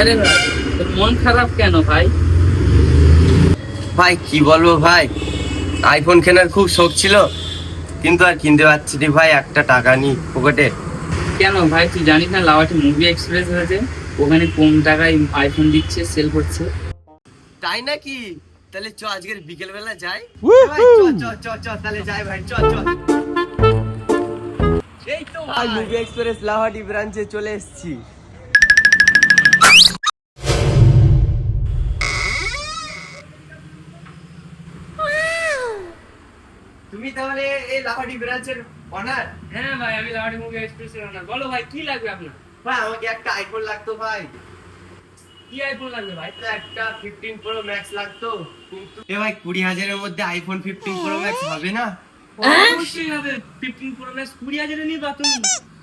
আরে ভাই, তোর মন খারাপ কেন ভাই? ভাই কি বলবো ভাই, আইফোন কেনার খুব শখ ছিল, কিন্তু আর কিনতে পারছি না ভাই, একটা টাকা নেই পকেটে। কেন ভাই, তুই জানিস না লাভাটি মুভি এক্সপ্রেস হয়েছে? ওখানে কম টাকায় আইফোন দিচ্ছে, সেল করছে। তাই নাকি? তাহলে চ আজকের বিকেল বেলা যাই। ভাই চ চ চ চ তাহলে যাই ভাই, চ চ। এই তো ভাই মুভি এক্সপ্রেস লাহাটি ব্রাঞ্চে চলে এসেছি। তুমি তাহলে এই লাহাটি ব্রাঞ্চের অনার? হ্যাঁ ভাই, আমি লাভাটি মুভি এক্সপ্রেস এর ওনার। বলো ভাই, কি লাগবে আপনার? ভাই আমাকে একটা আইফোন লাগতো ভাই। কি আইফোন লাগবে ভাই? একটা 15 প্রো ম্যাক্স লাগতো, কিন্তু এ ভাই 20,000 এর মধ্যে আইফোন 15 প্রো ম্যাক্স হবে না? অবশ্যই হবে। 15 প্রো ম্যাক্স 20,000 নিবা তুমি?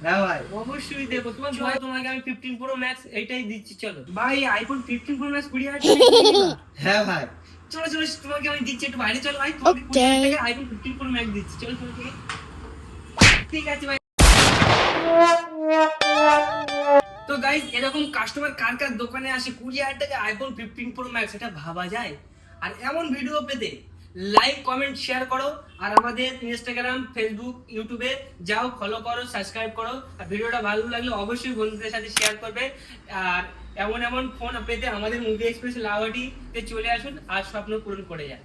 হ্যাঁ ভাই। অবশ্যই দেবো। তোমাকে আমি 15 প্রো ম্যাক্স এইটাই দিচ্ছি। চলো ভাই, আইফোন 15 প্রো ম্যাক্স 20,000 হ্যাঁ ভাই। চলো চলো, তোমাকে আমি দিচ্ছি। একটু বাইরে চলো ভাই, তোমাকে 20,000 টাকা আইফোন 15 প্রো ম্যাক্স দিচ্ছি। চলো চলো চলো। ঠিক আছে ভাই। তো গাইস, এরকম কাস্টমার কার কার দোকানে আসে 20,000 টাকা আইফোন 15 প্রো ম্যাক্স, এটা ভাবা যায়? আর এমন ভিডিও পেতে লাইক কমেন্ট শেয়ার করো, আর আমাদের ইনস্টাগ্রাম ফেসবুক ইউটিউবে যাও, ফলো করো, সাবস্ক্রাইব করো। আর ভিডিওটা ভালো লাগলে অবশ্যই বন্ধুদের সাথে শেয়ার করবে। আর এমন এমন ফোন পেতে আমাদের মুভি এক্সপ্রেস লাভাটিতে চলে আসুন আর স্বপ্ন পূরণ করে যান।